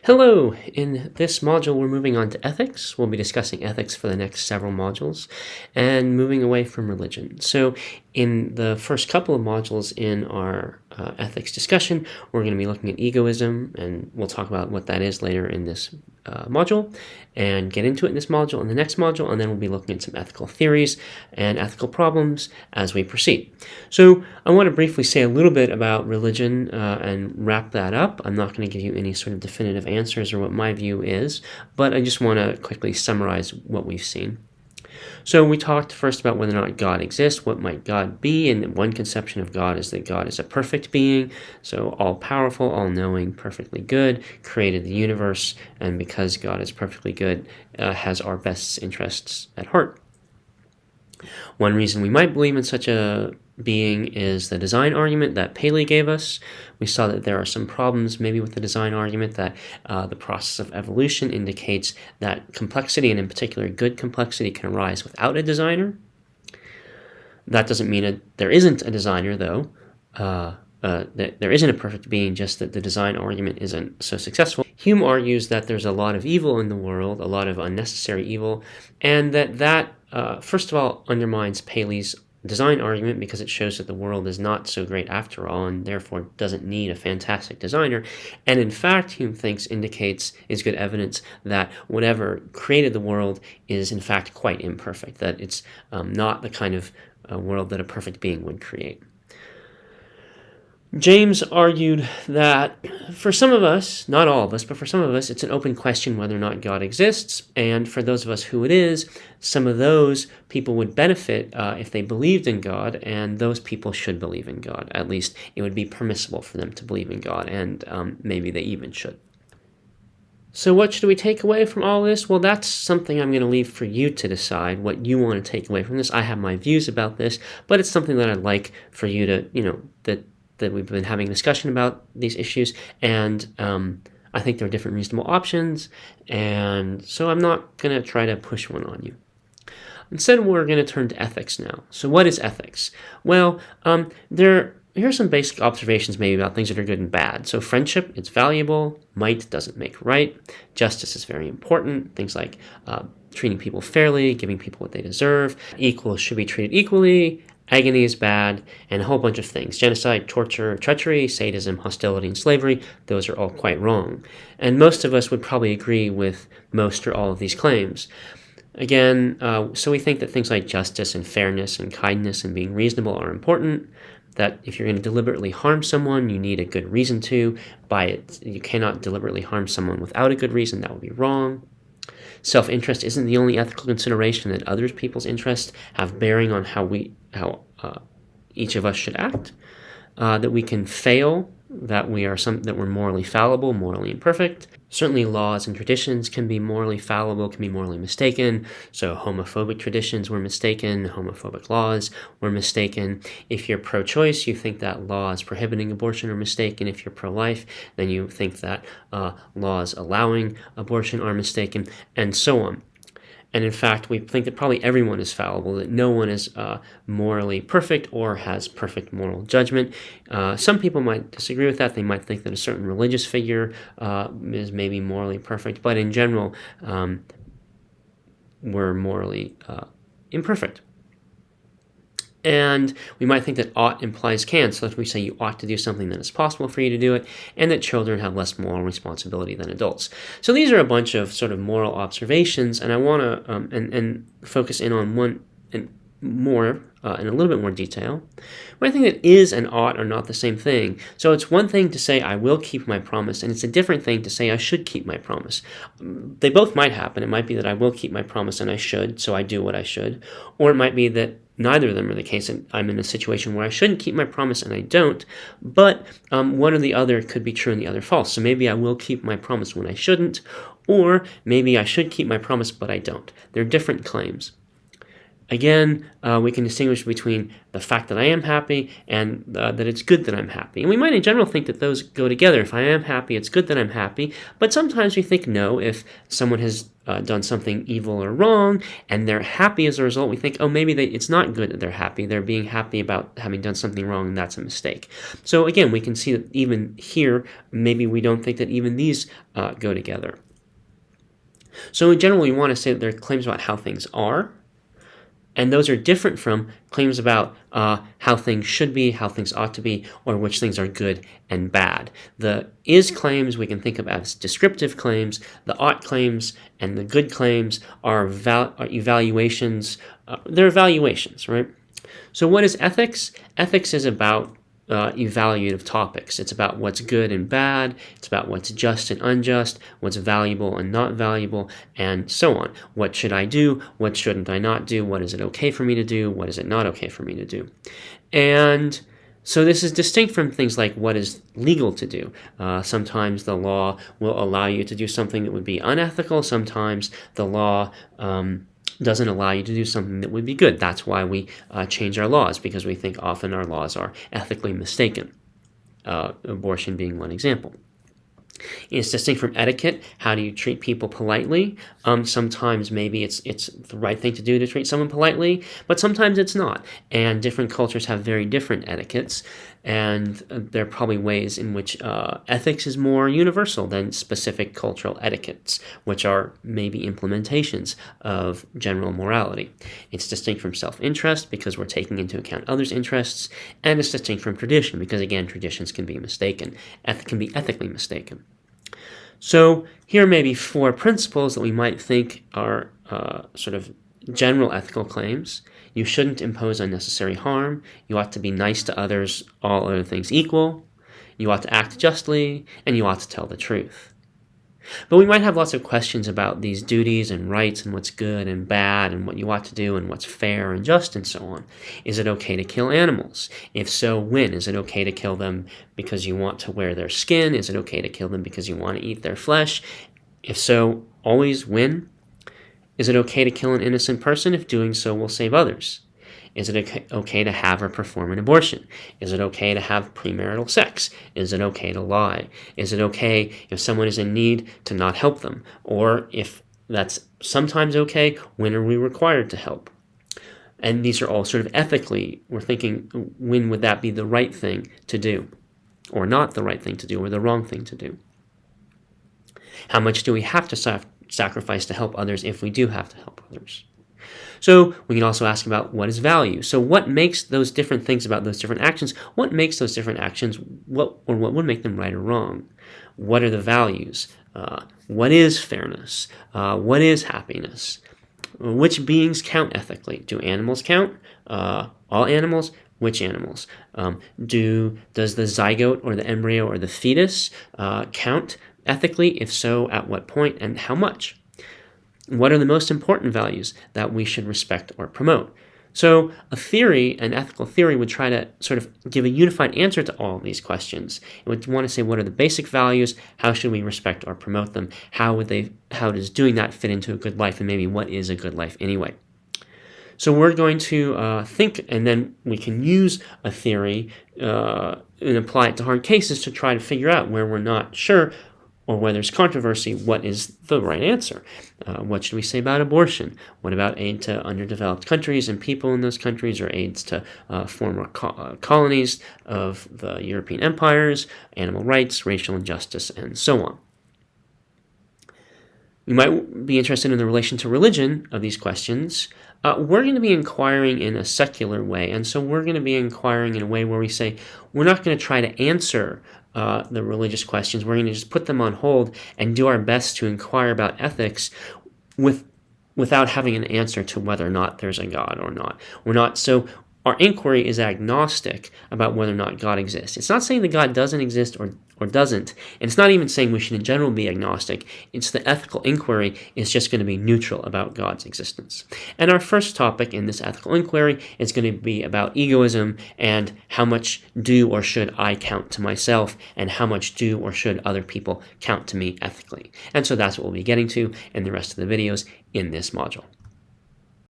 Hello! In this module, we're moving on to ethics. We'll be discussing ethics for the next several modules and moving away from religion. So in the first couple of modules in our ethics discussion, we're going to be looking at egoism, and we'll talk about what that is later in this module and get into it in this module and the next module, and then we'll be looking at some ethical theories and ethical problems as we proceed. So I want to briefly say a little bit about religion and wrap that up. I'm not going to give you any sort of definitive answers or what my view is, but I just want to quickly summarize what we've seen. So we talked first about whether or not God exists, what might God be, and one conception of God is that God is a perfect being, so all-powerful, all-knowing, perfectly good, created the universe, and because God is perfectly good, has our best interests at heart. One reason we might believe in such a being is the design argument that Paley gave us. We saw that there are some problems maybe with the design argument, that the process of evolution indicates that complexity, and in particular good complexity, can arise without a designer. That doesn't mean that there isn't a designer, though. That there isn't a perfect being, just that the design argument isn't so successful. Hume argues that there's a lot of evil in the world, a lot of unnecessary evil, and that first of all undermines Paley's design argument because it shows that the world is not so great after all and therefore doesn't need a fantastic designer. And in fact, Hume thinks is good evidence that whatever created the world is in fact quite imperfect, that it's not the kind of world that a perfect being would create. James argued that for some of us, not all of us, but for some of us, it's an open question whether or not God exists. And for those of us who it is, some of those people would benefit if they believed in God, and those people should believe in God. At least it would be permissible for them to believe in God, and maybe they even should. So what should we take away from all this? Well, that's something I'm going to leave for you to decide what you want to take away from this. I have my views about this, but it's something that I'd like for you to, that we've been having a discussion about these issues, and I think there are different reasonable options, and so I'm not going to try to push one on you. Instead, we're going to turn to ethics now. So what is ethics? Well, here are some basic observations maybe about things that are good and bad. So friendship, it's valuable. Might doesn't make right. Justice is very important. Things like treating people fairly, giving people what they deserve. Equals should be treated equally. Agony is bad, and a whole bunch of things. Genocide, torture, treachery, sadism, hostility, and slavery, those are all quite wrong. And most of us would probably agree with most or all of these claims. Again, so we think that things like justice and fairness and kindness and being reasonable are important, that if you're going to deliberately harm someone, you need a good reason to. You cannot deliberately harm someone without a good reason. That would be wrong. Self-interest isn't the only ethical consideration, that other people's interests have bearing on how each of us should act, that we can fail, that we're morally fallible, morally imperfect. Certainly laws and traditions can be morally fallible, can be morally mistaken. So homophobic traditions were mistaken, homophobic laws were mistaken. If you're pro-choice, you think that laws prohibiting abortion are mistaken. If you're pro-life, then you think that laws allowing abortion are mistaken, and so on. And in fact, we think that probably everyone is fallible, that no one is morally perfect or has perfect moral judgment. Some people might disagree with that. They might think that a certain religious figure is maybe morally perfect, but in general, we're morally imperfect. And we might think that ought implies can, so if we say you ought to do something, then it's possible for you to do it, and that children have less moral responsibility than adults. So these are a bunch of sort of moral observations, and I want to and focus in on one and more in a little bit more detail. But I think that is and ought are not the same thing. So it's one thing to say I will keep my promise, and it's a different thing to say I should keep my promise. They both might happen. It might be that I will keep my promise and I should, so I do what I should, or it might be that neither of them are the case, and I'm in a situation where I shouldn't keep my promise and I don't, but one or the other could be true and the other false. So maybe I will keep my promise when I shouldn't, or maybe I should keep my promise but I don't. They're different claims. Again, we can distinguish between the fact that I am happy and that it's good that I'm happy. And we might in general think that those go together. If I am happy, it's good that I'm happy. But sometimes we think no, if someone has done something evil or wrong and they're happy as a result, we think, oh, maybe it's not good that they're happy. They're being happy about having done something wrong, and that's a mistake. So again, we can see that even here, maybe we don't think that even these go together. So in general, we want to say that there are claims about how things are, and those are different from claims about how things should be, how things ought to be, or which things are good and bad. The is claims we can think of as descriptive claims. The ought claims and the good claims are evaluations. They're evaluations, right? So what is ethics? Ethics is about evaluative topics. It's about what's good and bad. It's about what's just and unjust, what's valuable and not valuable, and so on. What should I do? What shouldn't I not do? What is it okay for me to do? What is it not okay for me to do? And so this is distinct from things like what is legal to do. Sometimes the law will allow you to do something that would be unethical. Sometimes the law doesn't allow you to do something that would be good. That's why we change our laws, because we think often our laws are ethically mistaken. Abortion being one example. It's distinct from etiquette. How do you treat people politely? Sometimes maybe it's the right thing to do to treat someone politely, but sometimes it's not. And different cultures have very different etiquettes, and there are probably ways in which ethics is more universal than specific cultural etiquettes, which are maybe implementations of general morality. It's distinct from self-interest because we're taking into account others' interests, and it's distinct from tradition because, again, traditions can be mistaken, can be ethically mistaken. So here are maybe 4 principles that we might think are sort of general ethical claims. You shouldn't impose unnecessary harm. You ought to be nice to others, all other things equal. You ought to act justly, and you ought to tell the truth. But we might have lots of questions about these duties and rights and what's good and bad and what you ought to do and what's fair and just and so on. Is it okay to kill animals? If so, when? Is it okay to kill them because you want to wear their skin? Is it okay to kill them because you want to eat their flesh? If so, always when? Is it okay to kill an innocent person if doing so will save others? Is it okay to have or perform an abortion? Is it okay to have premarital sex? Is it okay to lie? Is it okay if someone is in need to not help them? Or if that's sometimes okay, when are we required to help? And these are all sort of ethically, we're thinking, when would that be the right thing to do? Or not the right thing to do, or the wrong thing to do? How much do we have to sacrifice to help others if we do have to help others? So we can also ask about what is value. So what makes those different things about those different actions? What makes those different actions, what would make them right or wrong? What are the values? What is fairness? What is happiness? Which beings count ethically? Do animals count? All animals? Which animals? Does the zygote or the embryo or the fetus count ethically? If so, at what point and how much? What are the most important values that we should respect or promote? So a theory, an ethical theory, would try to sort of give a unified answer to all of these questions. It would want to say, what are the basic values? How should we respect or promote them? How does doing that fit into a good life? And maybe what is a good life anyway? So we're going to think, and then we can use a theory and apply it to hard cases to try to figure out where we're not sure, or where there's controversy, what is the right answer? What should we say about abortion? What about aid to underdeveloped countries and people in those countries, or aids to former colonies of the European empires, animal rights, racial injustice, and so on? You might be interested in the relation to religion of these questions. We're going to be inquiring in a secular way, and so we're going to be inquiring in a way where we say, we're not going to try to answer the religious questions. We're going to just put them on hold and do our best to inquire about ethics without having an answer to whether or not there's a God or not. Our inquiry is agnostic about whether or not God exists. It's not saying that God doesn't exist or doesn't, and it's not even saying we should in general be agnostic. It's the ethical inquiry is just going to be neutral about God's existence. And our first topic in this ethical inquiry is going to be about egoism and how much do or should I count to myself, and how much do or should other people count to me ethically. And so that's what we'll be getting to in the rest of the videos in this module.